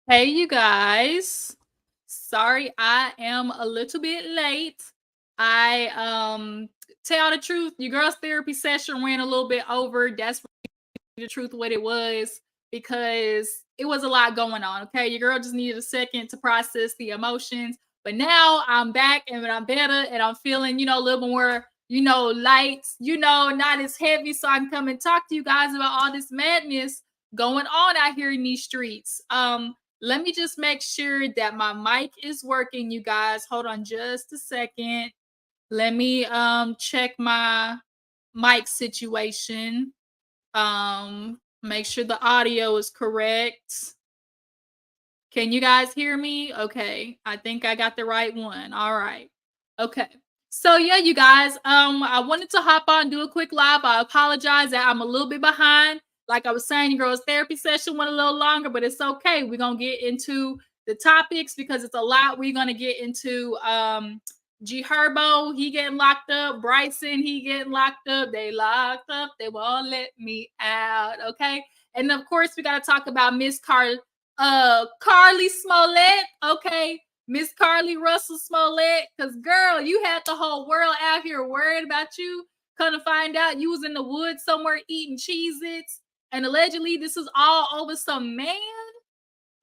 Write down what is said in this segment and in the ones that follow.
Hey, you guys. Sorry, I am a little bit late. I tell the truth, your girl's therapy session ran a little bit over. That's the truth what it was because it was a lot going on. Okay, your girl just needed a second to process the emotions. But now I'm back and I'm better and I'm feeling, a little more, light, not as heavy. So I can come and talk to you guys about all this madness going on out here in these streets. Let me just make sure that my mic is working, you guys. Hold on just a second. Let me check my mic situation. Make sure the audio is correct. Can you guys hear me? Okay. I think I got the right one. All right. Okay. So yeah, you guys, I wanted to hop on and do a quick live. I apologize that I'm a little bit behind. Like I was saying, your girl's therapy session went a little longer, but it's okay. We're gonna get into the topics because it's a lot. We're gonna get into Herbo, he getting locked up. Bryson, he getting locked up. They locked up. They won't let me out. Okay. And of course, we gotta talk about Miss Carlee Smollett. Okay. Miss Carlee Russell Smollett. Cause girl, you had the whole world out here worried about you. Come to find out you was in the woods somewhere eating CheezIts. And allegedly this is all over some man.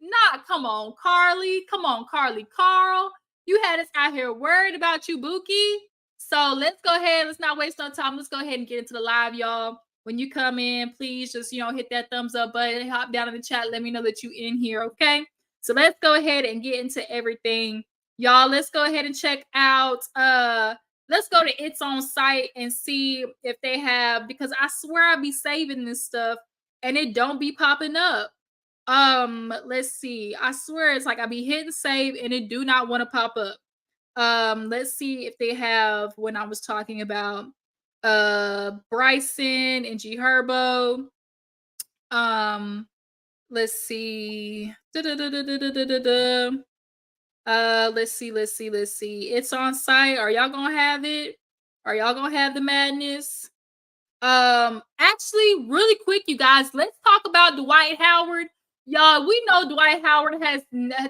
Nah, come on, Carlee. Come on, Carlee. Carl, you had us out here worried about you, Bookie. So let's go ahead. Let's not waste no time. Let's go ahead and get into the live, y'all. When you come in, please just, hit that thumbs up button, hop down in the chat. Let me know that you in here, okay? So let's go ahead and get into everything. Y'all, let's go ahead and check out let's go to its own site and see if they have, because I swear I be saving this stuff and it don't be popping up. Let's see. I swear it's like I be hitting save and it do not want to pop up. Let's see if they have when I was talking about Bryson and Herbo. Let's see. Let's see. It's on site. Are y'all gonna have it? Are y'all gonna have the madness? Actually, really quick, you guys, let's talk about Dwight Howard. Y'all, we know Dwight Howard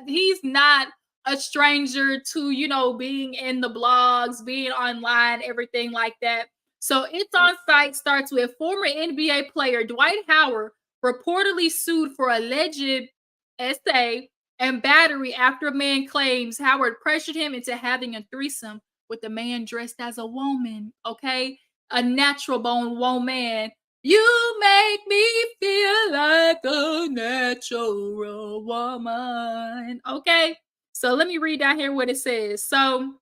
he's not a stranger to, being in the blogs, being online, everything like that. So it's on site starts with former NBA player Dwight Howard reportedly sued for alleged SA and battery after a man claims Howard pressured him into having a threesome with a man dressed as a woman. Okay, a natural born woman. You make me feel like a natural woman. Okay, so let me read down here what it says. So,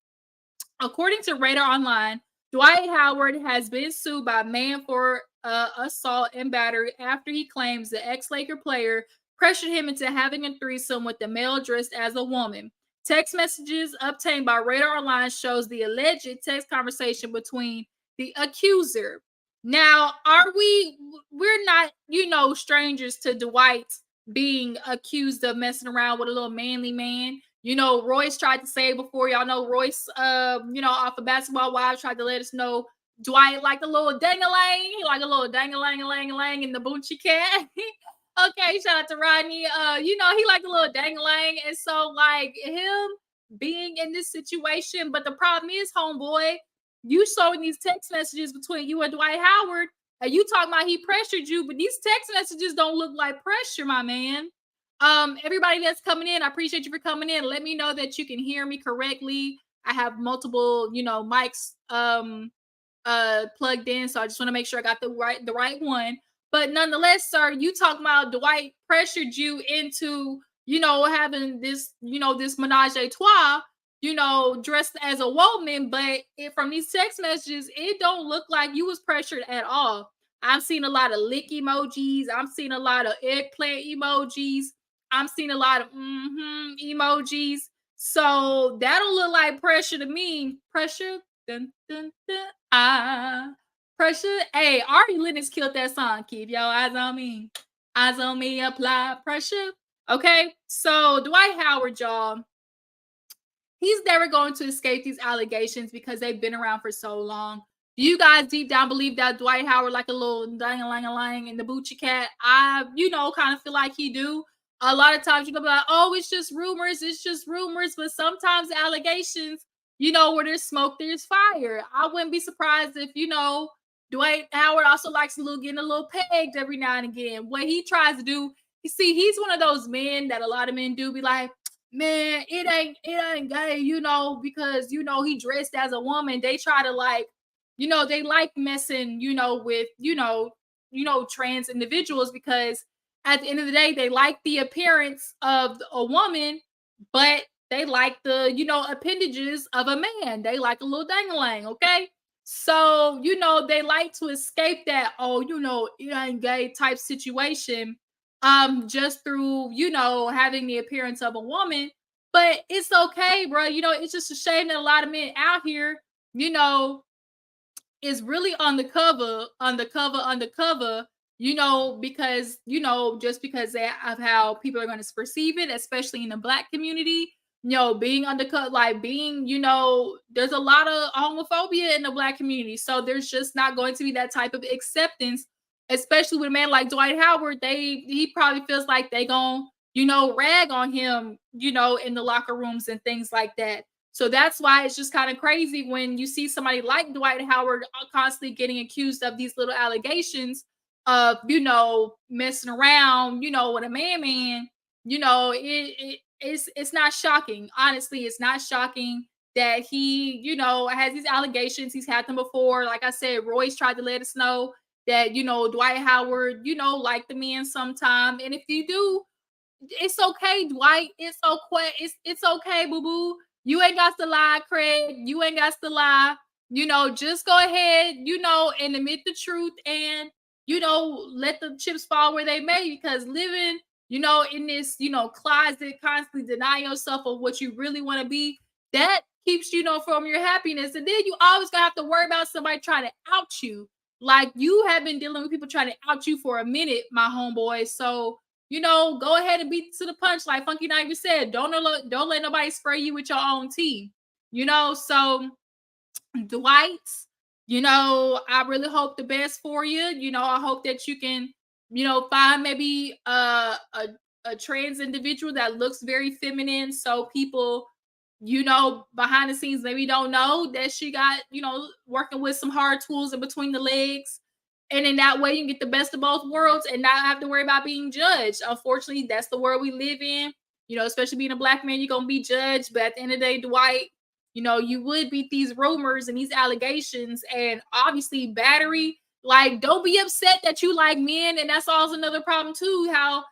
according to Radar Online, Dwight Howard has been sued by a man for assault and battery after he claims the ex-Laker player pressured him into having a threesome with the male dressed as a woman. Text messages obtained by Radar Online shows the alleged text conversation between the accuser. Now, we're not, strangers to Dwight being accused of messing around with a little manly man. Royce tried to say before, y'all know Royce, off of Basketball Wives tried to let us know Dwight like a little dang-a-lang. He like a little dang-a-lang-a-lang-a-lang in the Boochie Cat. Okay, shout out to Rodney. He like a little dang-a-lang. And so, like, him being in this situation, but the problem is, homeboy, you showing these text messages between you and Dwight Howard, and you talking about he pressured you, but these text messages don't look like pressure, my man. Everybody that's coming in, I appreciate you for coming in. Let me know that you can hear me correctly. I have multiple, mics plugged in, so I just want to make sure I got the right one. But nonetheless, sir, you talking about Dwight pressured you into, having this, this menage a trois, dressed as a woman, but from these text messages, it don't look like you was pressured at all. I've seen a lot of lick emojis. I'm seeing a lot of eggplant emojis. I'm seeing a lot of emojis. So that don't look like pressure to me. Pressure. Dun, dun, dun, pressure. Hey, Ari Lennox killed that song. Keep your eyes on me. Eyes on me, apply pressure. Okay. So Dwight Howard, y'all, he's never going to escape these allegations because they've been around for so long. Do you guys deep down believe that Dwight Howard like a little dang-a-lang-a-lang in the Boochie Cat? I, kind of feel like he do. a lot of times you gonna be like, oh, it's just rumors, but sometimes allegations, where there's smoke, there's fire. I wouldn't be surprised if, Dwight Howard also likes getting a little pegged every now and again. What he tries to do, you see, he's one of those men that a lot of men do be like, man, it ain't gay, because he dressed as a woman. They try to like, they like messing, with, trans individuals because at the end of the day, they like the appearance of a woman, but they like the, appendages of a man. They like a little dangling, okay? So, they like to escape that, oh, it ain't gay type situation, just through, having the appearance of a woman. But it's okay, bro. It's just a shame that a lot of men out here, you know, is really undercover, because, just because of how people are going to perceive it, especially in the black community, being undercover, like being, there's a lot of homophobia in the black community. So there's just not going to be that type of acceptance, especially with a man like Dwight Howard. He probably feels like they gon', rag on him, in the locker rooms and things like that. So that's why it's just kind of crazy when you see somebody like Dwight Howard constantly getting accused of these little allegations of, messing around, with a man. It's not shocking. Honestly, it's not shocking that he, has these allegations. He's had them before. Like I said, Royce tried to let us know that, Dwight Howard, like the men sometime. And if you do, it's okay, Dwight. It's okay. It's okay, boo boo. You ain't got to lie, Craig. You ain't got to lie. Just go ahead, and admit the truth, and let the chips fall where they may. Because living, in this, closet, constantly denying yourself of what you really want to be, that keeps from your happiness. And then you always gonna have to worry about somebody trying to out you. Like you have been dealing with people trying to out you for a minute, my homeboy. So go ahead and beat to the punch, like Funky Knight said. Don't let nobody spray you with your own tea. So Dwight, I really hope the best for you. I hope that you can, find maybe a trans individual that looks very feminine, so people, behind the scenes maybe don't know that she got, working with some hard tools in between the legs. And in that way, you can get the best of both worlds and not have to worry about being judged. Unfortunately, that's the world we live in. Especially being a black man, you're going to be judged. But at the end of the day, Dwight, you would beat these rumors and these allegations, and obviously battery. Like, don't be upset that you like men. And that's also another problem, too. How,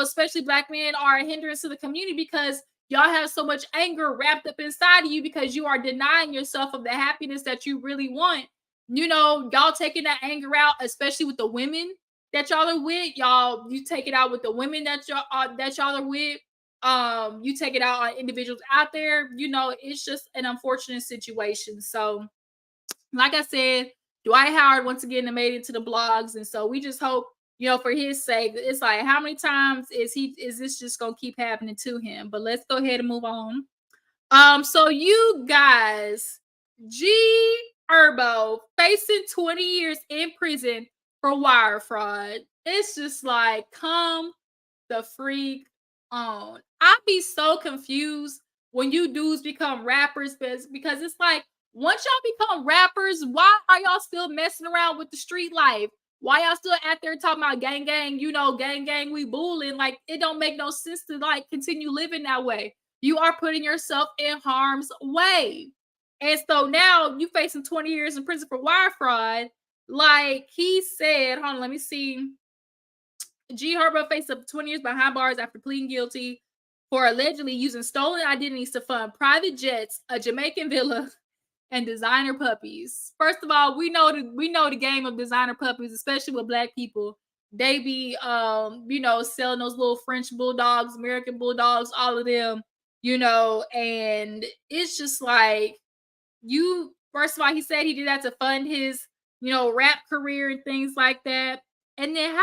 especially black men are a hindrance to the community because y'all have so much anger wrapped up inside of you because you are denying yourself of the happiness that you really want. Y'all taking that anger out, especially with the women that y'all are with. You take it out with the women that y'all are with. You take it out on individuals out there. It's just an unfortunate situation. So, like I said, Dwight Howard once again made it to the blogs, and so we just hope, for his sake. It's like, how many times is this just gonna keep happening to him? But let's go ahead and move on. So you guys, Herbo facing 20 years in prison for wire fraud. It's just like, come the freak on. I'd be so confused when you dudes become rappers because it's like, once y'all become rappers, why are y'all still messing around with the street life? Why y'all still out there talking about gang, gang, we bullying? Like, it don't make no sense to like continue living that way. You are putting yourself in harm's way. And so now you facing 20 years in prison for wire fraud. Like he said, hold on, let me see. Herbo faced up 20 years behind bars after pleading guilty for allegedly using stolen identities to fund private jets, a Jamaican villa, and designer puppies. First of all, we know the game of designer puppies, especially with black people. They be selling those little French bulldogs, American bulldogs, all of them, and it's just like, first of all, he said he did that to fund his, rap career and things like that. And then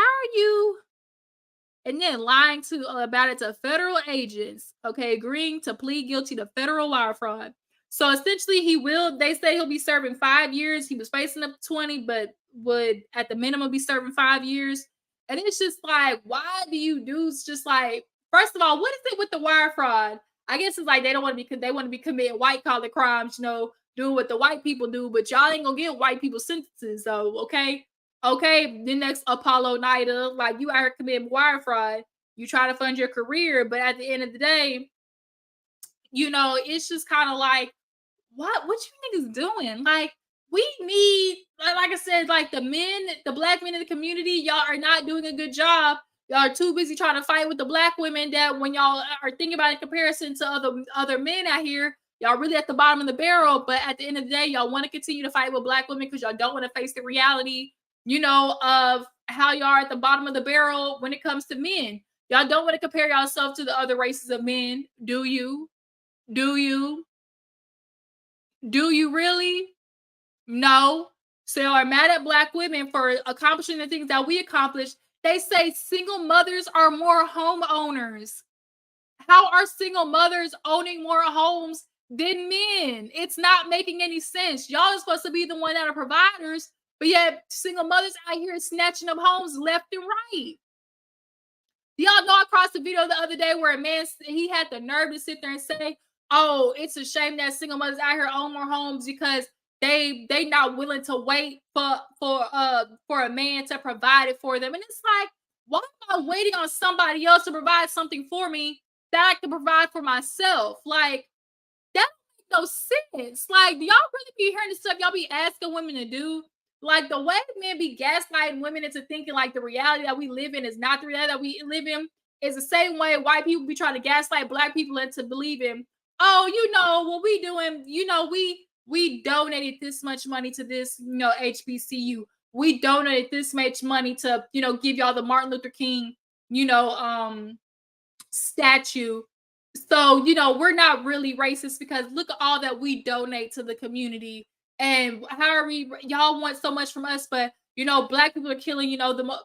lying about it to federal agents, okay, agreeing to plead guilty to federal wire fraud. So essentially they say he'll be serving 5 years. He was facing up to 20, but would at the minimum be serving 5 years. And it's just like, why do you dudes just like First of all, what is it with the wire fraud? I guess it's like they don't want to be, they want to be committing white collar crimes, doing what the white people do, but y'all ain't gonna get white people sentences. So okay, the next Apollo Nida, like you out here committing wire fraud, you try to fund your career, but at the end of the day, it's just kind of like, what you niggas doing? Like, we need, like I said, like the black men in the community, y'all are not doing a good job. Y'all are too busy trying to fight with the black women, that when y'all are thinking about in comparison to other men out here, y'all really at the bottom of the barrel. But at the end of the day, y'all want to continue to fight with black women because y'all don't want to face the reality, of how y'all are at the bottom of the barrel when it comes to men. Y'all don't want to compare yourself to the other races of men, do you? Do you? Do you really? No. So y'all are mad at black women for accomplishing the things that we accomplished. They say single mothers are more homeowners. How are single mothers owning more homes than men? It's not making any sense. Y'all are supposed to be the one that are providers, but yet single mothers out here snatching up homes left and right. Y'all know across the video the other day where a man, he had the nerve to sit there and say, "Oh, it's a shame that single mothers out here own more homes because they not willing to wait for a man to provide it for them." And it's like, why am I waiting on somebody else to provide something for me that I can provide for myself? Like, that don't make no sense. Like, do y'all really be hearing the stuff y'all be asking women to do? Like, the way men be gaslighting women into thinking like the reality that we live in is not the reality that we live in is the same way white people be trying to gaslight black people into believing, oh, what we doing, we donated this much money to this, HBCU. We donated this much money to, give y'all the Martin Luther King, statue. So, we're not really racist because look at all that we donate to the community. And how are y'all want so much from us, but black people are killing,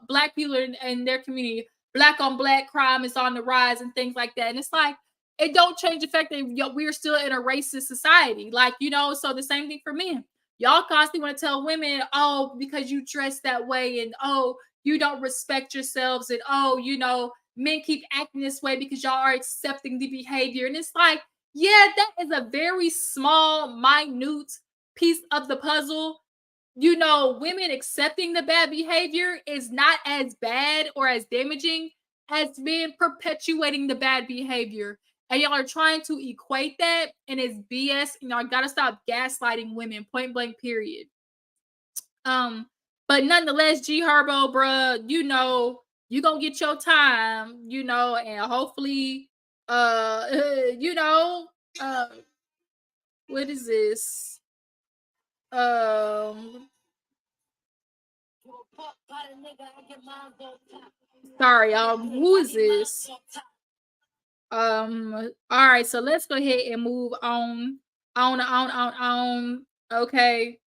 black people in their community. Black on black crime is on the rise and things like that. And it's like, it don't change the fact that we're still in a racist society. Like, so the same thing for men. Y'all constantly want to tell women, oh, because you dress that way, and oh, you don't respect yourselves, and oh, men keep acting this way because y'all are accepting the behavior. And it's like, yeah, that is a very small, minute piece of the puzzle. Women accepting the bad behavior is not as bad or as damaging as men perpetuating the bad behavior. And y'all are trying to equate that, and it's BS. And y'all gotta stop gaslighting women, point blank, period. But nonetheless, G Herbo, bruh, you gonna get your time, and hopefully, what is this? Sorry, who is this? All right, so let's go ahead and move on. Okay.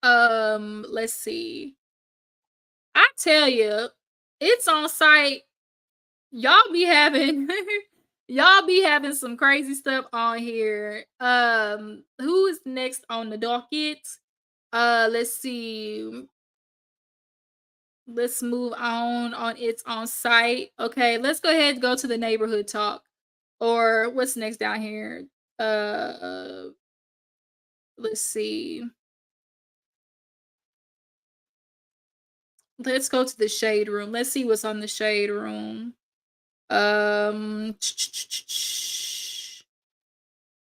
Let's see. I tell you, it's on site. Y'all be having y'all be having some crazy stuff on here. Who is next on the docket? Let's see. Let's move on it's on site. Okay, let's go ahead and go to the neighborhood talk. Or what's next down here? Let's see. Let's go to the shade room. Let's see what's on the shade room.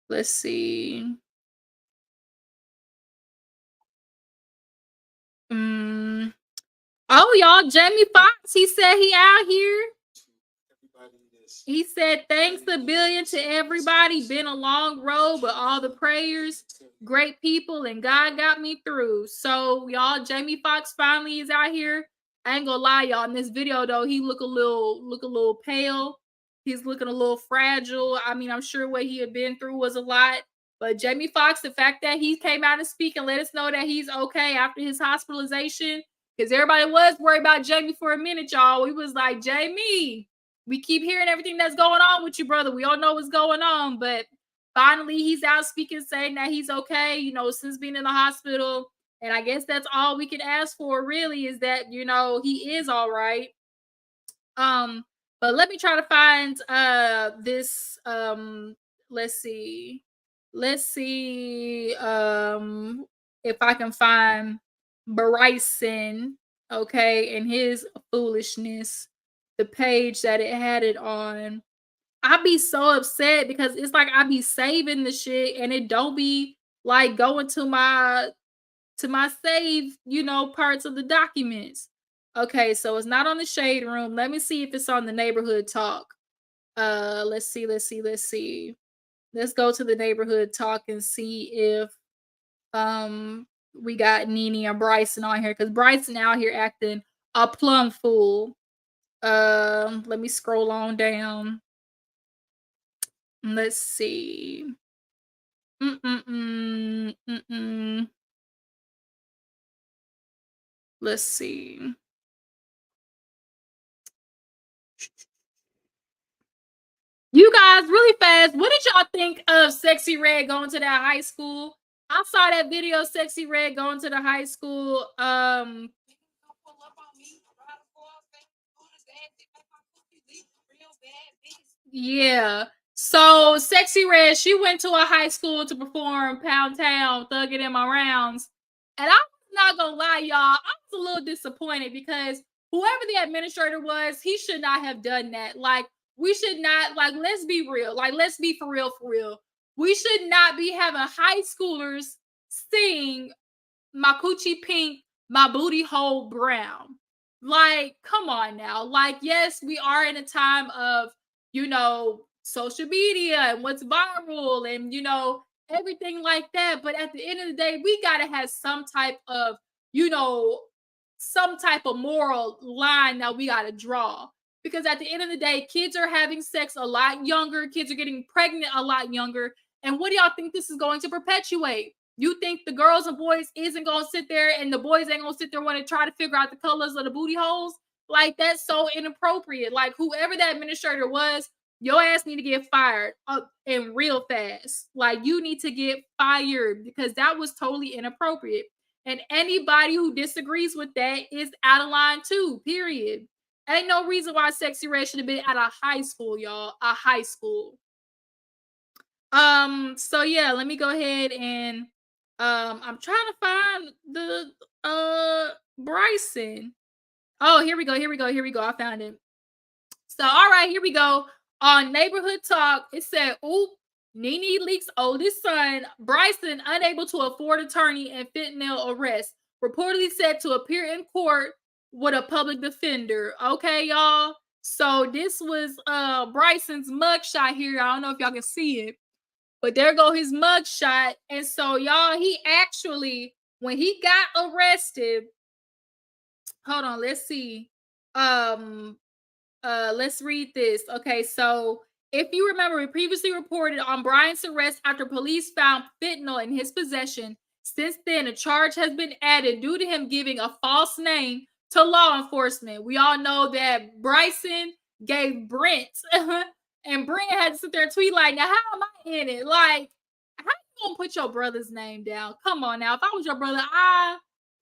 Let's see. Oh, y'all, Jamie Foxx, he said he out here. He said, thanks a billion to everybody. Been a long road, but all the prayers, great people, and God got me through. So, y'all, Jamie Foxx finally is out here. I ain't gonna lie, y'all. In this video, though, he look a little pale. He's looking a little fragile. I mean, I'm sure what he had been through was a lot. But Jamie Foxx, the fact that he came out and speak and let us know that he's okay after his hospitalization, because everybody was worried about Jamie for a minute, y'all. We was like, Jamie, we keep hearing everything that's going on with you, brother. We all know what's going on. But finally, he's out speaking, saying that he's okay, since being in the hospital. And I guess that's all we can ask for, really, is that, he is all right. But let me try to find this let's see. Let's see if I can find Bryson, okay, and his foolishness, the page that it had it on. I be so upset because it's like I be saving the shit and it don't be like going to my save, parts of the documents. Okay, so it's not on the shade room. Let me see if it's on the neighborhood talk. Let's see, let's see, let's see. Let's go to the neighborhood talk and see if we got Nene or Bryson on here because Bryson out here acting a plum fool. Let me scroll on down. Let's see. Mm-mm-mm. Mm-mm. Let's see. You guys, really fast, what did y'all think of Sexy Red going to that high school? I saw that video, Sexy Red going to the high school. Yeah. So Sexy Red, she went to a high school to perform Pound Town, Thuggin' in My Rounds. And I'm not gonna lie, y'all, I was a little disappointed because whoever the administrator was, he should not have done that. Like, we should not, like, let's be real. Like, let's be for real, for real. We should not be having high schoolers sing My Coochie Pink, My Booty Hole Brown. Like, come on now. Like, yes, we are in a time of, social media and what's viral and, everything like that. But at the end of the day, we got to have you know, some type of moral line that we got to draw. Because at the end of the day, kids are having sex a lot younger, kids are getting pregnant a lot younger. And what do y'all think this is going to perpetuate? You think the girls and boys isn't gonna sit there and the boys ain't gonna sit there want to try to figure out the colors of the booty holes? Like, that's so inappropriate. Like, whoever that administrator was, your ass need to get fired and real fast. Like, you need to get fired because that was totally inappropriate. And anybody who disagrees with that is out of line too. Period. Ain't no reason why Sexy Red should have been at a high school, y'all. A high school. So yeah, let me go ahead and I'm trying to find the Bryson. Oh, here we go, here we go, here we go. I found it. So all right, here we go. On Neighborhood Talk, it said, oop, Nene Leaks' oldest son, Bryson, unable to afford attorney and fentanyl arrest, reportedly set to appear in court with a public defender. Okay, y'all. So this was Bryson's mugshot here. I don't know if y'all can see it. But there go his mugshot. And so, y'all, he actually, when he got arrested, hold on, let's see. Let's read this. Okay, so if you remember, we previously reported on Brian's arrest after police found fentanyl in his possession. Since then, a charge has been added due to him giving a false name to law enforcement. We all know that Bryson gave Brent, and Brent had to sit there and tweet like, "Now, how am I in it? Like, how you gonna put your brother's name down? Come on now. If I was your brother,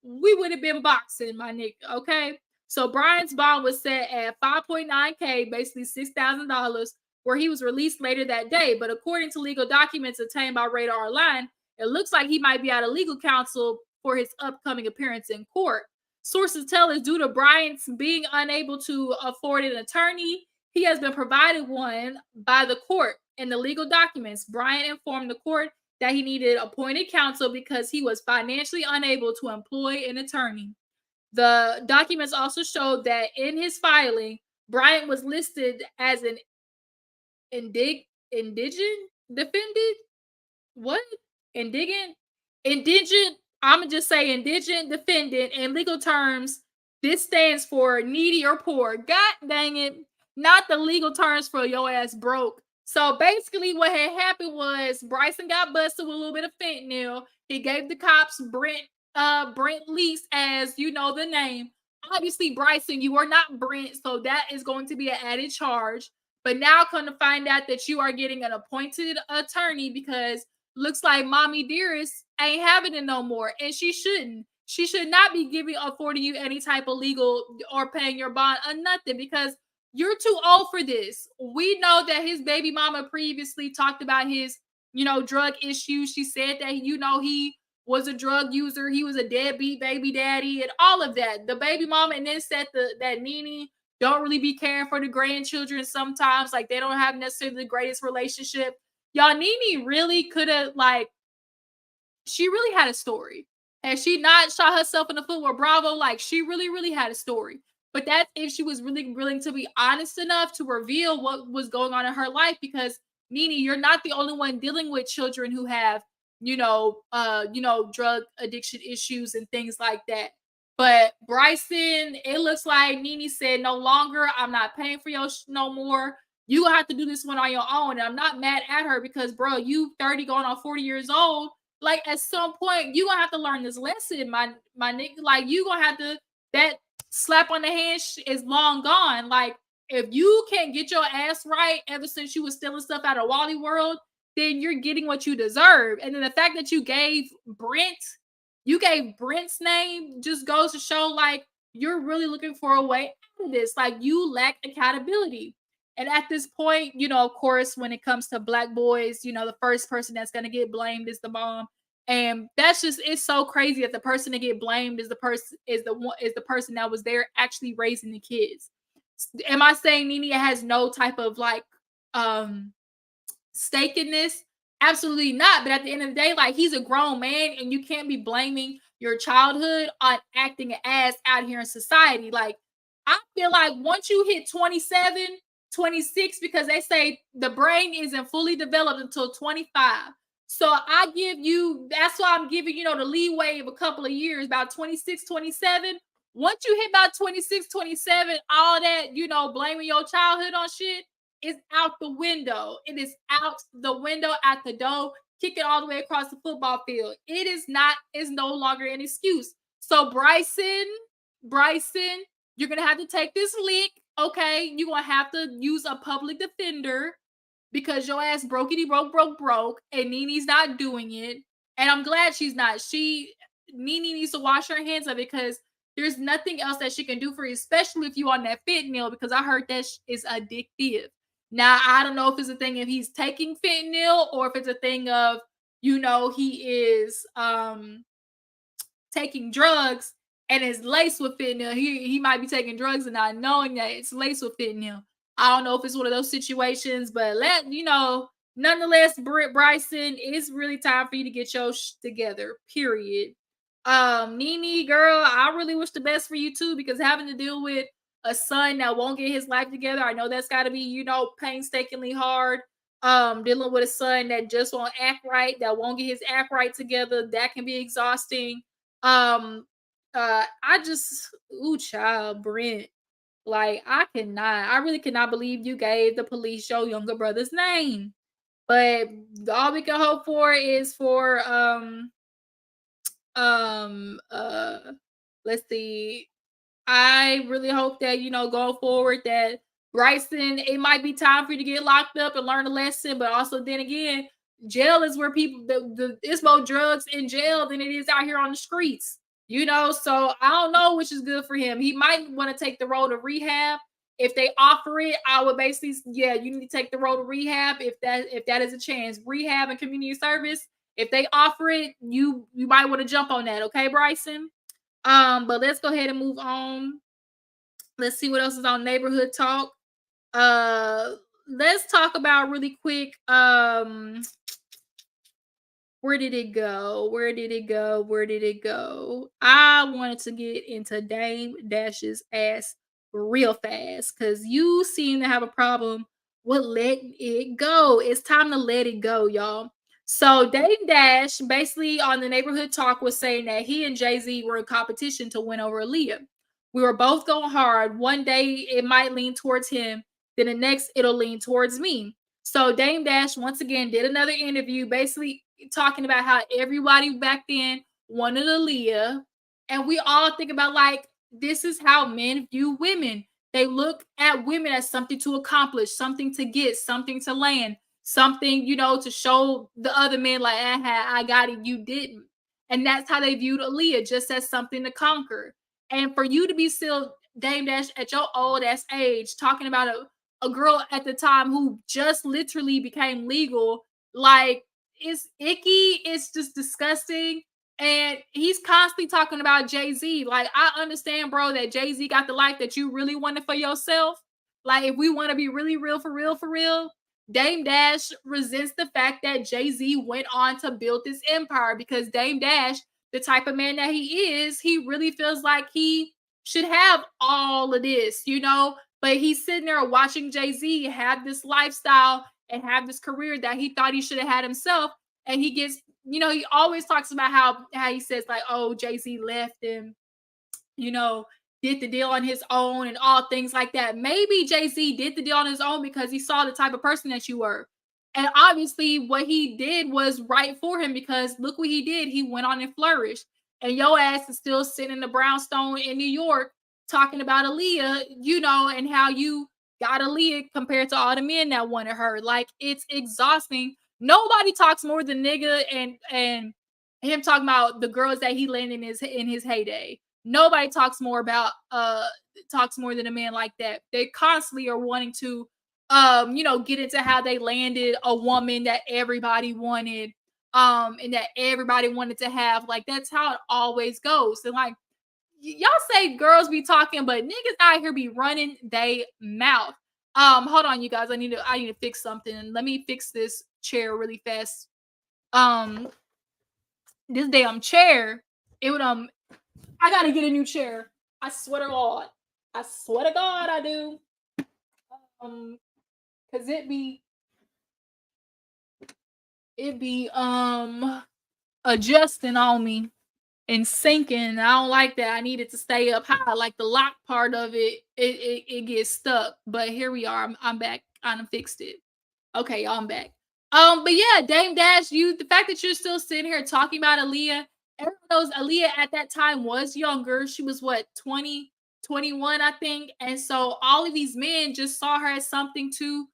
we would have been boxing, my nigga. Okay." So Brian's bond was set at 5.9K, basically $6,000, where he was released later that day. But according to legal documents obtained by Radar Online, it looks like he might be out of legal counsel for his upcoming appearance in court. Sources tell us due to Brian's being unable to afford an attorney, he has been provided one by the court. In the legal documents, Brian informed the court that he needed appointed counsel because he was financially unable to employ an attorney. The documents also showed that in his filing, Bryant was listed as an indigent defendant. What? Indigent. I'm gonna just say indigent defendant. In legal terms, this stands for needy or poor. God dang it. Not the legal terms for your ass broke. So basically, what had happened was Bryson got busted with a little bit of fentanyl. He gave the cops Brent Leaks as the name. Obviously, Bryson, you are not Brent, so that is going to be an added charge. But now come to find out that you are getting an appointed attorney because looks like mommy dearest ain't having it no more, and she shouldn't. She should not be affording you any type of legal or paying your bond or nothing because you're too old for this. We know that his baby mama previously talked about his, drug issues. She said that, he was a drug user. He was a deadbeat baby daddy and all of that. The baby mama and then said that Nene don't really be caring for the grandchildren sometimes. Like they don't have necessarily the greatest relationship. Y'all, Nene really could have she really had a story. Had she not shot herself in the foot with Bravo, like she really, really had a story. But that's if she was really willing to be honest enough to reveal what was going on in her life. Because Nene, you're not the only one dealing with children who have, drug addiction issues and things like that. But Bryson, it looks like Nene said, no longer, I'm not paying for your no more. You gonna have to do this one on your own. And I'm not mad at her because, bro, you 30 going on 40 years old. Like at some point, you gonna have to learn this lesson, my nigga. Like you gonna have to, that slap on the hand is long gone. Like if you can't get your ass right ever since you was stealing stuff out of Wally World, then you're getting what you deserve. And then the fact that you gave Brent's name just goes to show like you're really looking for a way out of this. Like you lack accountability. And at this point, of course, when it comes to black boys, the first person that's gonna get blamed is the mom. And that's just, it's so crazy that the person to get blamed is the person that was there actually raising the kids. Am I saying Nene has no type of like stake in this? Absolutely not. But at the end of the day, like he's a grown man and you can't be blaming your childhood on acting an ass out here in society. Like I feel like once you hit 27, 26, because they say the brain isn't fully developed until 25. So I give you, that's why I'm giving, the leeway of a couple of years, about 26, 27. Once you hit about 26, 27, all that, blaming your childhood on shit is out the window. It is out the window, at the door, kick it all the way across the football field. It is no longer an excuse. So Bryson, you're going to have to take this lick. Okay, you're going to have to use a public defender because your ass brokey broke, and Nene's not doing it. And I'm glad she's not. Nene needs to wash her hands of it because there's nothing else that she can do for you, especially if you on that fentanyl, because I heard that is addictive. Now, I don't know if it's a thing if he's taking fentanyl or if it's a thing of, he is taking drugs and it's laced with fentanyl. He might be taking drugs and not knowing that it's laced with fentanyl. I don't know if it's one of those situations, but nonetheless, Bryson, it's really time for you to get your together, period. Nene, girl, I really wish the best for you too, because having to deal with a son that won't get his life together, I know that's got to be, painstakingly hard. Dealing with a son that just won't act right, that won't get his act right together, that can be exhausting. Child, Brent. Like, I really cannot believe you gave the police your younger brother's name. But all we can hope for is for let's see. I really hope that, going forward that Bryson, it might be time for you to get locked up and learn a lesson, but also then again, jail is where people it's more drugs in jail than it is out here on the streets. So I don't know which is good for him. He might want to take the road to rehab. If they offer it, I would basically, yeah, you need to take the road to rehab if that is a chance. Rehab and community service. If they offer it, you might want to jump on that, okay, Bryson? But let's go ahead and move on. Let's see what else is on neighborhood talk. Let's talk about really quick. Where did it go? I wanted to get into Dame Dash's ass real fast because you seem to have a problem with letting it go. It's time to let it go, y'all. So Dame Dash basically on the neighborhood talk was saying that he and JayZ were in competition to win over Aaliyah. We were both going hard. One day it might lean towards him, then the next it'll lean towards me. So Dame Dash once again did another interview, basically talking about how everybody back then wanted Aaliyah, and we all think about like this is how men view women. They look at women as something to accomplish, something to get, something to land, something to show the other men like, I got it, you didn't. And that's how they viewed Aaliyah, just as something to conquer. And for you to be still Dame Dash, at your old ass age, talking about a girl at the time who just literally became legal. Like, it's icky. It's just disgusting. And he's constantly talking about JayZ. Like, I understand, bro, that JayZ got the life that you really wanted for yourself. Like, if we want to be really real, for real, Dame Dash resents the fact that JayZ went on to build this empire, because Dame Dash, the type of man that he is, he really feels like he should have all of this, you know? But he's sitting there watching JayZ have this lifestyle and have this career that he thought he should have had himself. And he gets, you know, he always talks about how he says, like, oh, JayZ left him, you know, did the deal on his own and all things like that. Maybe JayZ did the deal on his own because he saw the type of person that you were. And obviously, what he did was right for him, because look what he did. He went on and flourished. And your ass is still sitting in the brownstone in New York talking about Aaliyah, you know, and how you got Aaliyah compared to all the men that wanted her. Like, it's exhausting. Nobody talks more than nigga and him talking about the girls that he landed in his heyday. Nobody talks more than a man like that. They constantly are wanting to you know, get into how they landed a woman that everybody wanted, and that everybody wanted to have. Like, that's how it always goes. And like, y'all say girls be talking, but niggas out here be running they mouth. Hold on, you guys. I need to fix something. Let me fix this chair really fast. Um, this damn chair, it would I gotta get a new chair. I swear to God. I swear to God I do. Cause it be adjusting on me and sinking. I don't like that. I need it to stay up high. Like, the lock part of it gets stuck. But here we are. I'm back. I done fixed it. Okay, y'all, I'm back. But yeah, Dame Dash, the fact that you're still sitting here talking about Aaliyah, everyone knows Aaliyah at that time was younger. She was what, 20, 21, I think. And so all of these men just saw her as something to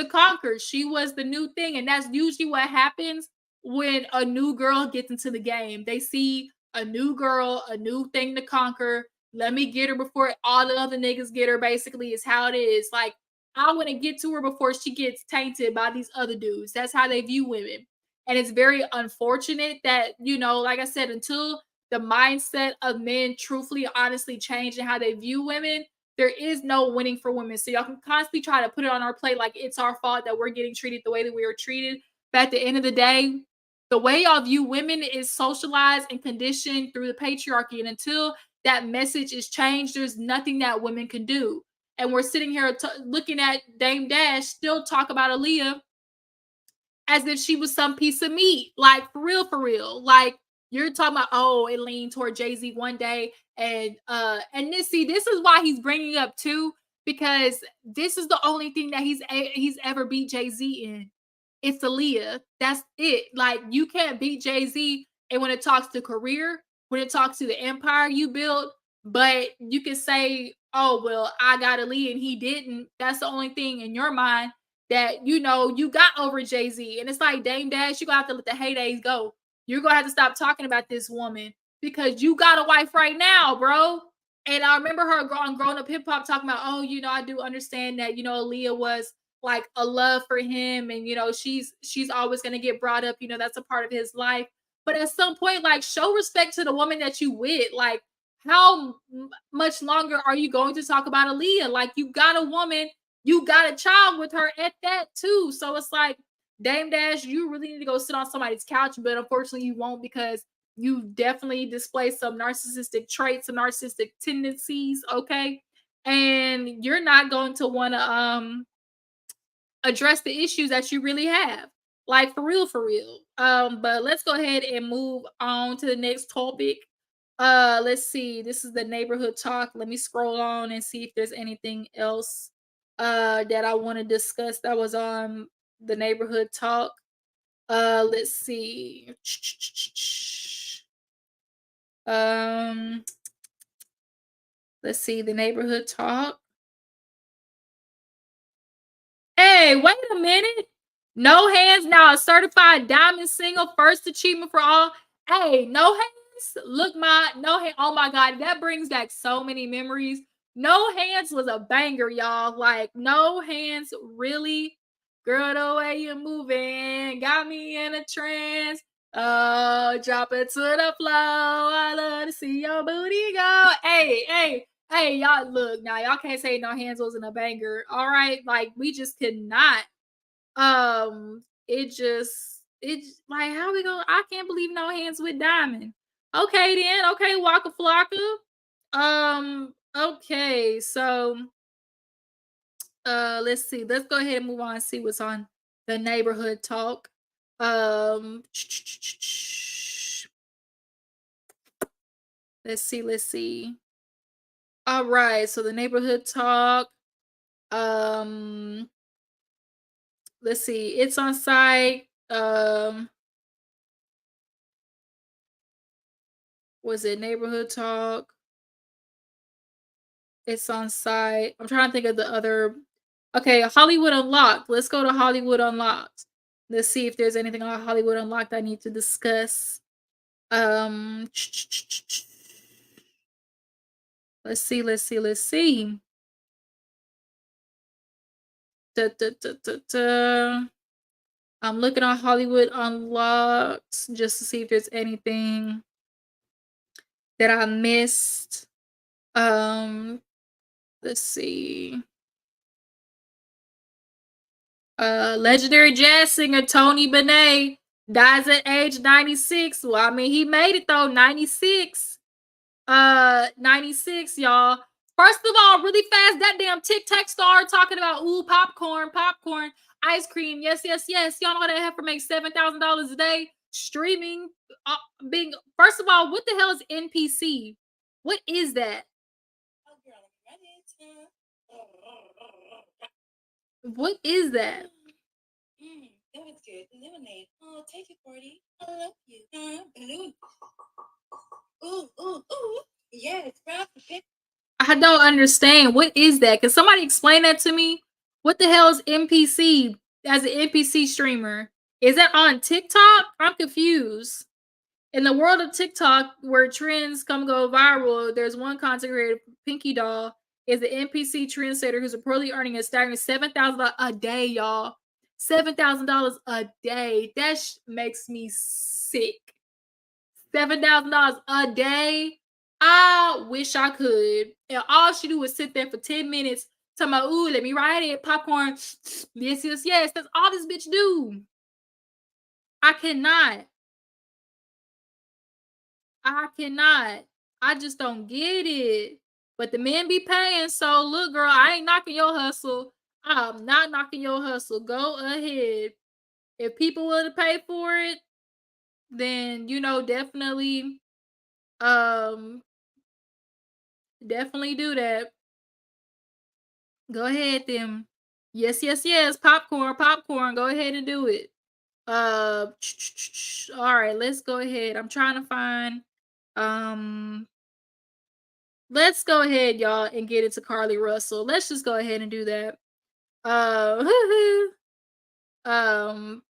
conquer. She was the new thing. And that's usually what happens when a new girl gets into the game. They see a new girl, a new thing to conquer. Let me get her before all the other niggas get her, basically, is how it is. Like, I want to get to her before she gets tainted by these other dudes. That's how they view women. And it's very unfortunate that, you know, like I said, until the mindset of men truthfully, honestly change in how they view women, there is no winning for women. So y'all can constantly try to put it on our plate like it's our fault that we're getting treated the way that we are treated. But at the end of the day, the way y'all view women is socialized and conditioned through the patriarchy. And until that message is changed, there's nothing that women can do. And we're sitting here looking at Dame Dash still talk about Aaliyah as if she was some piece of meat. Like, for real, for real. Like, you're talking about, oh, it leaned toward JayZ one day. And this is why he's bringing up too, because this is the only thing that he's ever beat JayZ in. It's Aaliyah. That's it. Like, you can't beat JayZ. And when it talks to career, when it talks to the empire you built, but you can say, oh, well, I got Aaliyah and he didn't. That's the only thing in your mind that, you know, you got over JayZ. And it's like, Dame Dash, you're going to have to let the heydays go. You're going to have to stop talking about this woman, because you got a wife right now, bro. And I remember her growing up hip hop talking about, oh, you know, I do understand that, you know, Aaliyah was like a love for him, and you know, she's always going to get brought up, you know, that's a part of his life. But at some point, like, show respect to the woman that you with. Like, how much longer are you going to talk about Aaliyah? Like, you got a woman, you got a child with her at that too. So it's like, Dame Dash, you really need to go sit on somebody's couch, but unfortunately you won't, because you definitely display some narcissistic traits, some narcissistic tendencies, okay? And you're not going to want to address the issues that you really have. Like, for real, for real. But let's go ahead and move on to the next topic. Let's see. This is the neighborhood talk. Let me scroll on and see if there's anything else that I want to discuss that was on the neighborhood talk. Let's see. Um, let's see the neighborhood talk. Hey, wait a minute. No hands now. A certified diamond single, first achievement for all. Hey, no hands. Look, my no hand. Oh my God, that brings back so many memories No Hands was a banger, y'all. Like, No Hands really, girl, the way you moving got me in a trance. Oh, drop it to the floor. I love to see your booty go. Hey, y'all, look, now y'all can't say No Hands wasn't a banger. All right, like, we just could not. It like, how we go? I can't believe No Hands with Diamond. Okay, then. Okay, Waka Flocka. Okay, so let's see. Let's go ahead and move on and see what's on the neighborhood talk. Um let's see. All right, so the neighborhood talk. Um let's see. It's on site. Was it neighborhood talk? It's on site. I'm trying to think of the other. Okay, Hollywood Unlocked. Let's go to Hollywood Unlocked. Let's see if there's anything on Hollywood Unlocked I need to discuss. Um, let's see. Da, da, da, da, da. I'm looking on Hollywood Unlocked just to see if there's anything that I missed. Let's see. Legendary jazz singer Tony Bennett dies at age 96. Well, I mean, he made it though, 96. 96, y'all. First of all, really fast, that damn TikTok star talking about popcorn, ice cream. Yes, yes, yes. Y'all know that heifer makes $7,000 a day streaming. Being first of all, what the hell is NPC? What is that? What is that? That was good. Lemonade. Oh, take it, Gordy. I love you. Blue. Ooh. Yes, I don't understand. What is that? Can somebody explain that to me? What the hell is NPC as an NPC streamer? Is that on TikTok? I'm confused. In the world of TikTok, where trends come go viral, there's one content creator, Pinky Doll, is the NPC trendsetter who's reportedly earning a staggering $7,000 a day, y'all. $7,000 a day. That makes me sick. $7,000 a day. I wish I could. And all she do is sit there for 10 minutes talking about, ooh, let me ride it, popcorn. Yes, yes, yes. That's all this bitch do. I cannot. I just don't get it. But the men be paying. So look, girl, I ain't knocking your hustle. I'm not knocking your hustle. Go ahead. If people willing to pay for it, then um definitely do that. Go ahead, then. Yes, yes, yes. Popcorn. Go ahead and do it. All right, let's go ahead. I'm trying to find. Um, let's go ahead, y'all, and get into Carlee Russell. Let's just go ahead and do that. Uh, um.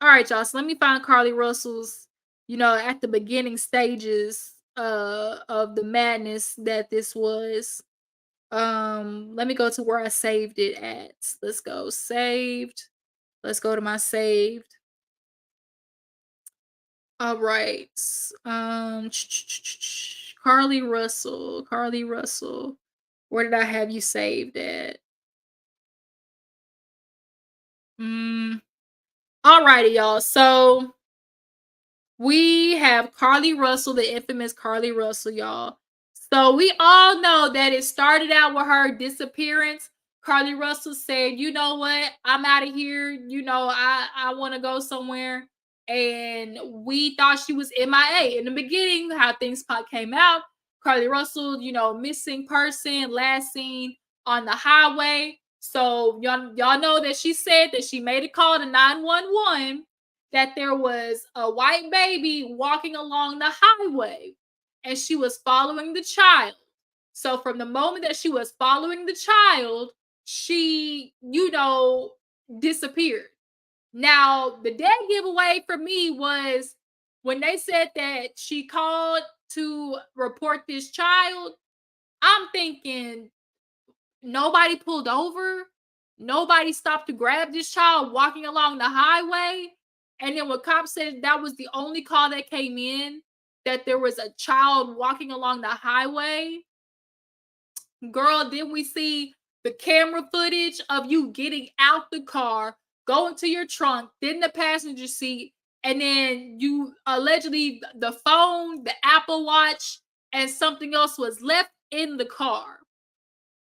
All right, y'all. So let me find Carlee Russell's. At the beginning stages of the madness that this was. Let me go to where I saved it at. Let's go saved. Let's go to my saved. All right. Carlee Russell. Where did I have you saved at? All righty, y'all. So we have Carlee Russell, the infamous Carlee Russell, y'all. So we all know that it started out with her disappearance. Carlee Russell said, "You know what? I'm out of here. I want to go somewhere." And we thought she was MIA in the beginning. How things came out, Carlee Russell, missing person, last seen on the highway. So y'all know that she said that she made a call to 911 that there was a white baby walking along the highway and she was following the child. So from the moment that she was following the child, she, disappeared. Now, the dead giveaway for me was when they said that she called to report this child. I'm thinking nobody pulled over, nobody stopped to grab this child walking along the highway. And then when cops said that was the only call that came in, that there was a child walking along the highway, girl, then we see the camera footage of you getting out the car, going to your trunk, then the passenger seat, and then you allegedly the phone, the Apple Watch, and something else was left in the car.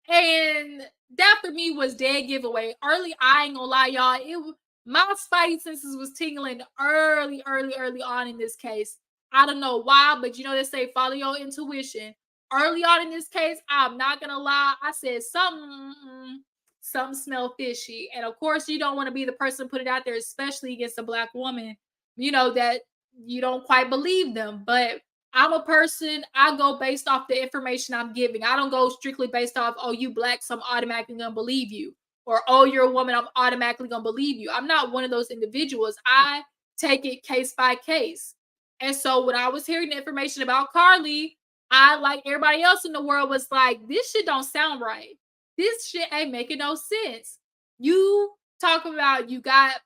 And that for me was dead giveaway. Early, I ain't gonna lie, y'all. My spidey senses was tingling early on in this case. I don't know why, but you know they say follow your intuition. Early on in this case, I'm not gonna lie. I said something smell fishy, and of course, you don't want to be the person put it out there, especially against a black woman. You know that you don't quite believe them, but I'm a person, I go based off the information I'm giving. I don't go strictly based off, oh, you black, so I'm automatically gonna believe you. Or, oh, you're a woman, I'm automatically gonna believe you. I'm not one of those individuals. I take it case by case. And so when I was hearing the information about Carlee, I, like everybody else in the world, was like, this shit don't sound right. This shit ain't making no sense. You talk about you got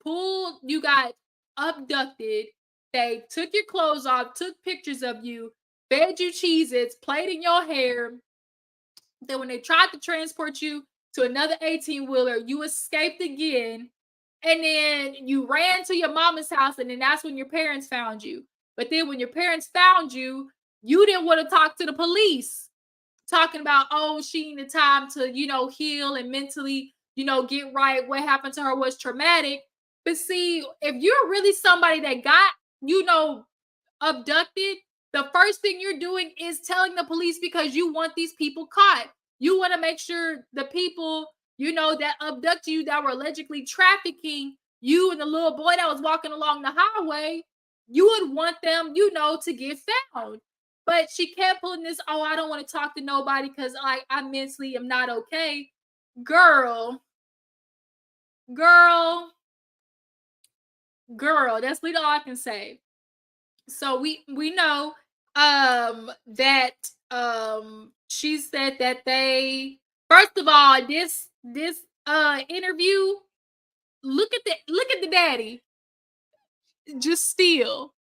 pulled, you got abducted, they took your clothes off, took pictures of you, fed you CheezIts, played in your hair. Then when they tried to transport you to another 18-wheeler, you escaped again. And then you ran to your mama's house, and then that's when your parents found you. But then when your parents found you, you didn't want to talk to the police, talking about, oh, she needed time to, heal and mentally, get right. What happened to her was traumatic. But see, if you're really somebody that got, abducted, the first thing you're doing is telling the police because you want these people caught. You want to make sure the people, that abducted you, that were allegedly trafficking you and the little boy that was walking along the highway, you would want them, to get found. But she kept pulling this, oh, I don't want to talk to nobody because I mentally am not okay. Girl, girl, that's literally all I can say. So we know that she said that they, first of all, this interview, look at the daddy, just still.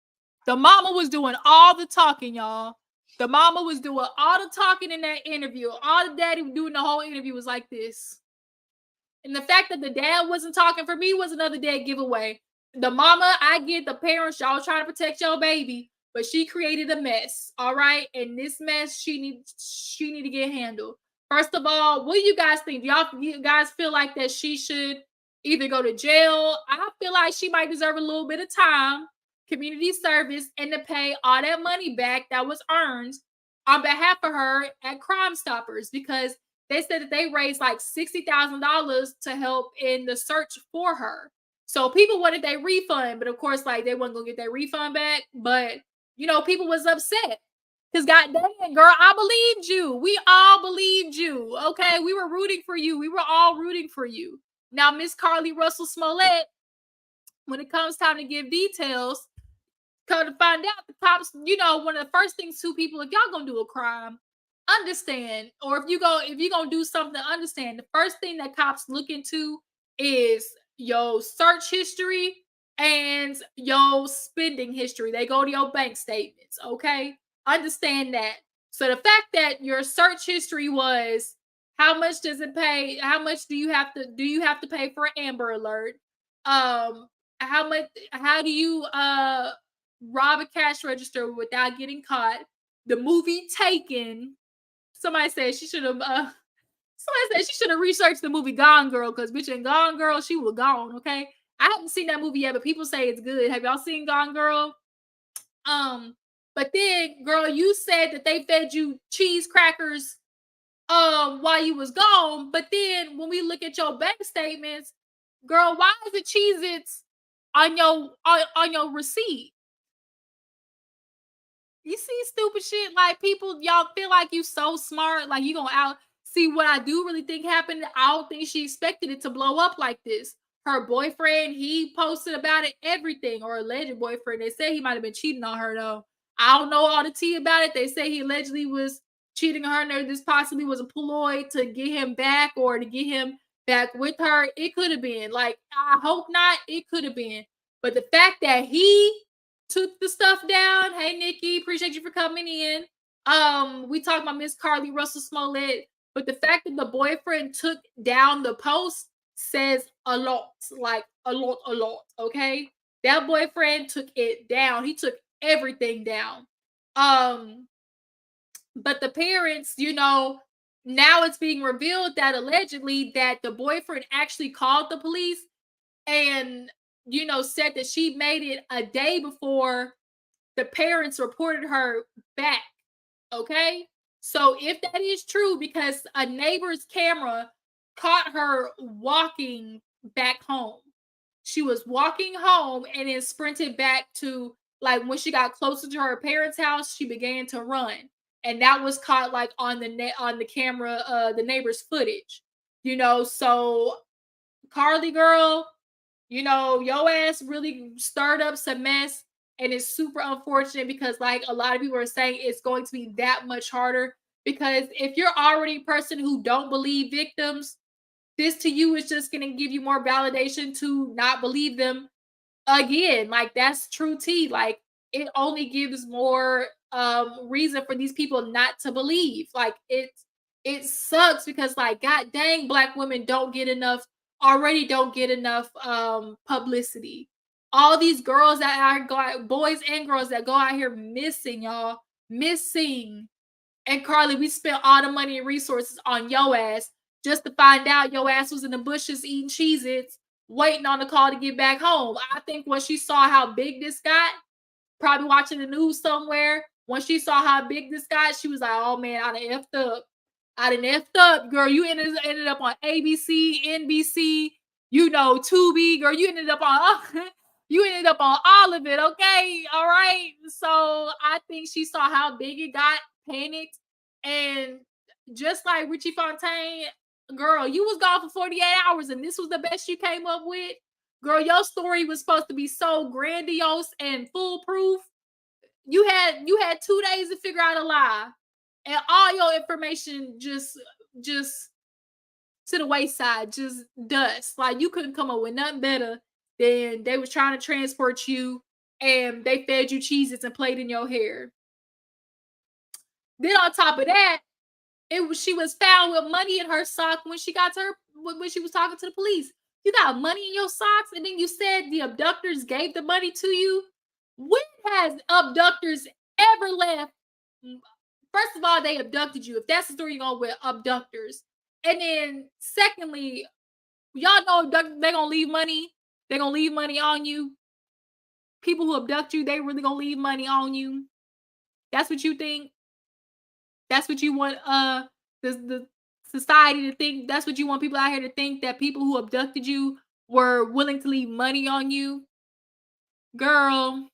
The mama was doing all the talking, y'all. The mama was doing all the talking in that interview. All the daddy doing the whole interview was like this. And the fact that the dad wasn't talking, for me, was another dead giveaway. The mama, I get the parents, y'all trying to protect your baby, but she created a mess, all right? And this mess, she need to get handled. First of all, what do you guys think? You guys feel like that she should either go to jail? I feel like she might deserve a little bit of time, community service, and to pay all that money back that was earned on behalf of her at Crime Stoppers, because they said that they raised like $60,000 to help in the search for her. So people wanted their refund, but of course, like, they wasn't gonna get their refund back. But people was upset because, goddamn, girl, I believed you. We all believed you. Okay, we were rooting for you. We were all rooting for you. Now, Miss Carlee Russell Smollett, when it comes time to give details, come to find out, the cops, one of the first things to people, if y'all gonna do a crime, understand, or if you're gonna do something, understand, the first thing that cops look into is your search history and your spending history. They go to your bank statements, okay? Understand that. So the fact that your search history was, how much does it pay? How much do you have to pay for an Amber Alert? How do you rob a cash register without getting caught? The movie Taken. Somebody said she should have. Somebody said she should have researched the movie Gone Girl, because bitch in Gone Girl she was gone. Okay, I haven't seen that movie yet, but people say it's good. Have y'all seen Gone Girl? But then, girl, you said that they fed you cheese crackers while you was gone. But then when we look at your bank statements, girl, why is it CheezIts on your receipt? You see stupid shit, like, people, y'all feel like you so smart, like you gonna out see what I do really think happened. I don't think she expected it to blow up like this. Her boyfriend, he posted about it, everything, or alleged boyfriend. They say he might have been cheating on her though. I don't know all the tea about it. They say he allegedly was cheating on her, this possibly was a ploy to get him back or to get him back with her. It could have been. Like, I hope not. It could have been. But the fact that he took the stuff down, hey Nikki, appreciate you for coming in. We talked about Miss Carlee Russell Smollett, but the fact that the boyfriend took down the post says a lot, like a lot. Okay, that boyfriend took it down. He took everything down. But the parents, now it's being revealed that allegedly that the boyfriend actually called the police and said that she made it a day before the parents reported her back. Okay, so if that is true, because a neighbor's camera caught her walking back home, she was walking home and then sprinted back to, like, when she got closer to her parents' house, she began to run, and that was caught like on the camera, the neighbor's footage. So Carlee girl, your ass really stirred up some mess, and it's super unfortunate because, like, a lot of people are saying it's going to be that much harder, because if you're already a person who don't believe victims, this to you is just going to give you more validation to not believe them again. Like, that's true tea. Like, it only gives more reason for these people not to believe. Like, it sucks because, like, god dang, Black women don't get enough publicity. All these girls that are boys and girls that go out here missing, y'all, missing. And Carlee, we spent all the money and resources on yo ass just to find out your ass was in the bushes eating CheezIts, waiting on the call to get back home. I think when she saw how big this got, probably watching the news somewhere, when she saw how big this got, she was like, oh man, I done effed up. I done effed up, girl. You ended up on ABC, NBC, Tubi, girl. You ended up on you ended up on all of it, okay? All right. So I think she saw how big it got, panicked, and just like Richie Fontaine, girl, you was gone for 48 hours and this was the best you came up with. Girl, your story was supposed to be so grandiose and foolproof. You had 2 days to figure out a lie, and all your information just to the wayside, just dust. Like, you couldn't come up with nothing better than they was trying to transport you, and they fed you CheezIts and played in your hair. Then on top of that, she was found with money in her sock when she was talking to the police. You got money in your socks, and then you said the abductors gave the money to you. When has abductors ever left? First of all, they abducted you. If that's the story you're going with, abductors. And then secondly, y'all know they're gonna leave money. They're gonna leave money on you. People who abduct you, they really gonna leave money on you. That's what you think? That's what you want the society to think? That's what you want people out here to think, that people who abducted you were willing to leave money on you? Girl,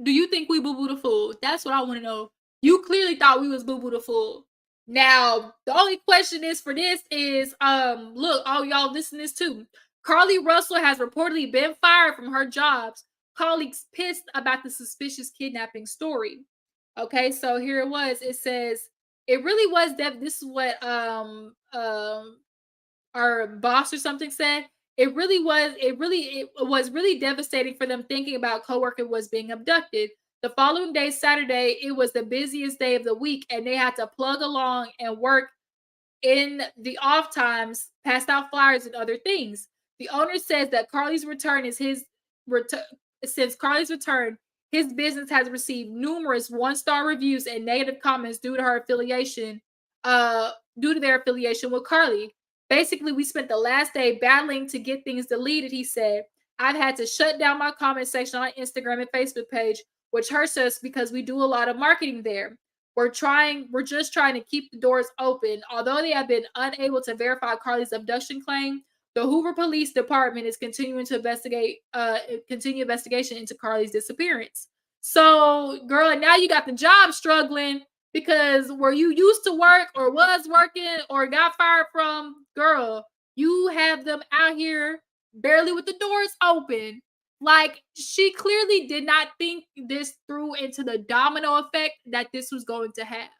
do you think we Boo Boo the Fool? That's what I want to know. You clearly thought we was Boo Boo the Fool. Now, the only question is for this is, look, all y'all listen to this too. Carlee Russell has reportedly been fired from her jobs. Colleagues pissed about the suspicious kidnapping story. Okay, so here it was. It says, it really was that this is what our boss or something said. It was really devastating for them, thinking about coworker was being abducted. The following day, Saturday, it was the busiest day of the week, and they had to plug along and work in the off times, pass out flyers and other things. The owner says that Carlee's return is since Carlee's return, his business has received numerous one-star reviews and negative comments due to their affiliation with Carlee. Basically, we spent the last day battling to get things deleted, he said. I've had to shut down my comment section on Instagram and Facebook page, which hurts us because we do a lot of marketing there. We're just trying to keep the doors open. Although they have been unable to verify Carlee's abduction claim, the Hoover Police Department is continuing to continue investigation into Carlee's disappearance. So, girl, now you got the job struggling because where you used to work or was working or got fired from, girl, you have them out here barely with the doors open Like, she clearly did not think this through into the domino effect that this was going to have.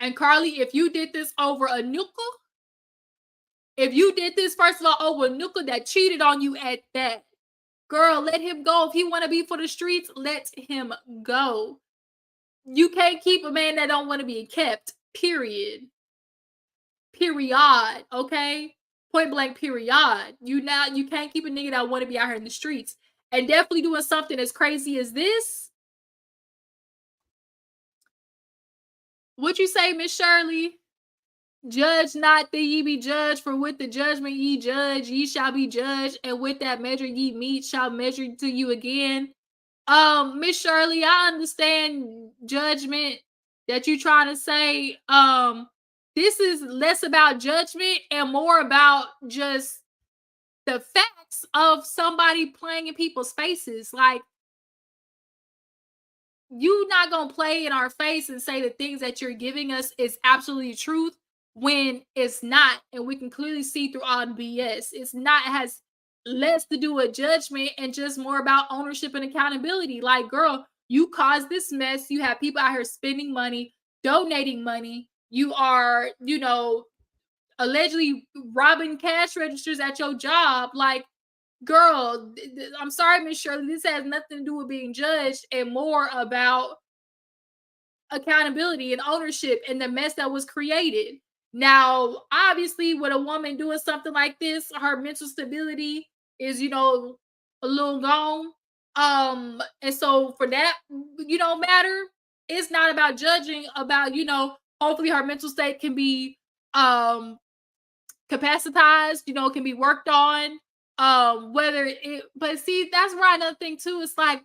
And Carlee, if you did this over a nickel, if you did this, first of all, over a nickel that cheated on you at that, girl, let him go. If he want to be for the streets, let him go. You can't keep a man that don't want to be kept, period. Period. Okay? Point blank, period. You can't keep a nigga that want to be out here in the streets. And definitely doing something as crazy as this. What you say, Miss Shirley? Judge not that ye be judged, for with the judgment ye judge, ye shall be judged, and with that measure ye meet shall measure to you again. Miss Shirley, I understand judgment that you trying to say. This is less about judgment and more about just the facts of somebody playing in people's faces. Like, you not gonna play in our face and say the things that you're giving us is absolutely truth when it's not, and we can clearly see through all the BS. It's not, it has less to do with judgment and just more about ownership and accountability. Like, girl, you caused this mess. You have people out here spending money, donating money. You are, allegedly robbing cash registers at your job. Like, girl, I'm sorry, Miss Shirley, this has nothing to do with being judged and more about accountability and ownership and the mess that was created. Now, obviously, with a woman doing something like this, her mental stability is, a little gone. And so for that, matter, it's not about judging, about, hopefully her mental state can be capacitized, can be worked on. But see, that's right. Another thing too, it's like,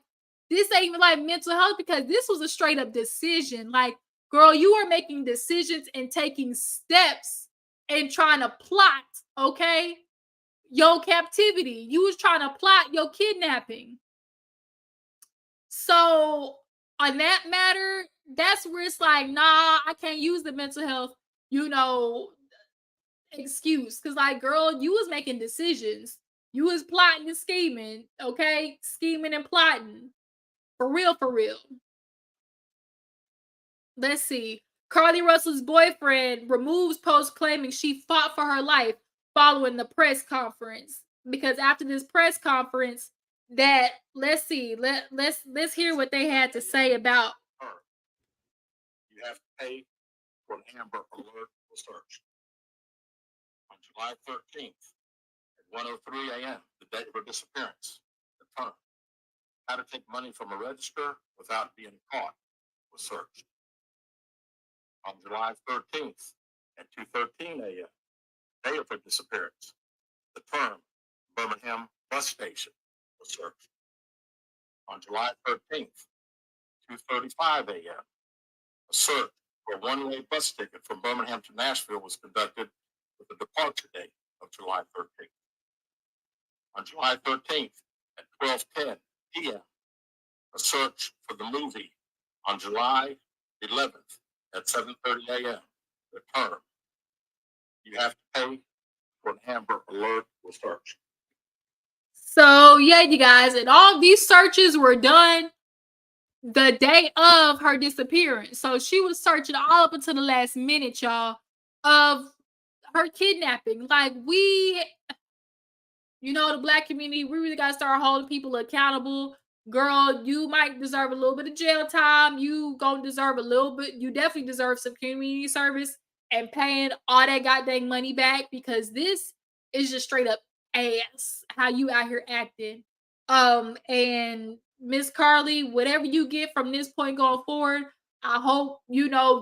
this ain't even like mental health, because this was a straight up decision. Like, girl, you are making decisions and taking steps and trying to plot, okay, your captivity. You was trying to plot your kidnapping. So on that matter, that's where it's like, nah, I can't use the mental health, excuse. Cause like, girl, you was making decisions. You was plotting and scheming, okay? Scheming and plotting. For real, for real. Let's see. Carlee Russell's boyfriend removes post claiming she fought for her life following the press conference. Because after this press conference, let's hear what they had to say about her. You have to pay for an Amber Alert search. On July 13th at 1:03 a.m., the date of her disappearance, the term how to take money from a register without being caught was searched. On July 13th at 2:13 a.m., day of her disappearance, the term Birmingham bus station was searched. On July 13th, 2:35 a.m., a search for a one-way bus ticket from Birmingham to Nashville was conducted with the departure date of July 13th. On July 13th at 12:10 p.m., a search for the movie on July 11th at 7:30 a.m. The term you have to pay for an Amber Alert was searched. So yeah, you guys, and all these searches were done the day of her disappearance. So she was searching all up until the last minute, y'all, of her kidnapping. Like, the Black community, we really gotta start holding people accountable. Girl, you might deserve a little bit of jail time. You gonna deserve a little bit. You definitely deserve some community service and paying all that goddamn money back, because this is just straight up ass how you out here acting. And Miss Carlee, whatever you get from this point going forward, I hope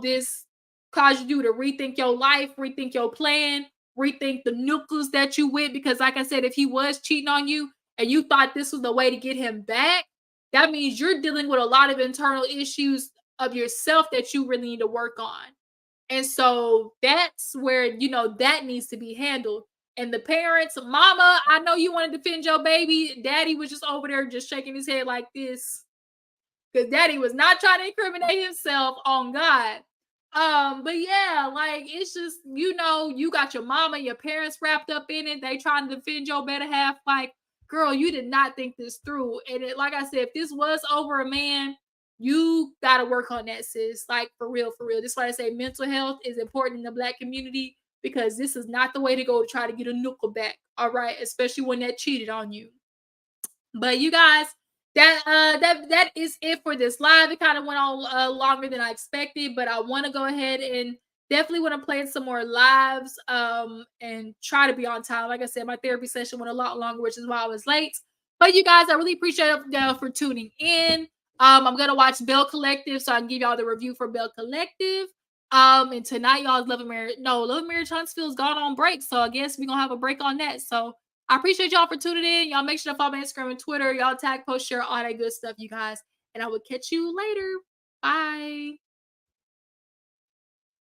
this caused you to rethink your life, rethink your plan, rethink the nucleus that you with. Because like I said, if he was cheating on you and you thought this was the way to get him back, that means you're dealing with a lot of internal issues of yourself that you really need to work on. And so that's where, that needs to be handled. And the parents, mama, I know you want to defend your baby. Daddy was just over there just shaking his head like this, because daddy was not trying to incriminate himself on God. But yeah, like, it's just, you got your mama, your parents wrapped up in it. They trying to defend your better half. Like, girl, you did not think this through. And like I said, if this was over a man, you got to work on that, sis. Like, for real, for real. This is why I say mental health is important in the Black community, because this is not the way to go to try to get a nickel back. All right. Especially when that cheated on you. But you guys, that is it for this live. It kind of went on longer than I expected, but I want to go ahead and definitely want to play some more lives and try to be on time. Like I said, my therapy session went a lot longer, which is why I was late. But you guys, I really appreciate y'all for tuning in. I'm gonna watch Bell Collective, so I can give y'all the review for Bell Collective. And tonight, y'all's Love and Marriage Huntsville's gone on break, so I guess we're gonna have a break on that. So I appreciate y'all for tuning in. Y'all make sure to follow me on Instagram and Twitter. Y'all tag, post, share, all that good stuff, you guys. And I will catch you later. Bye.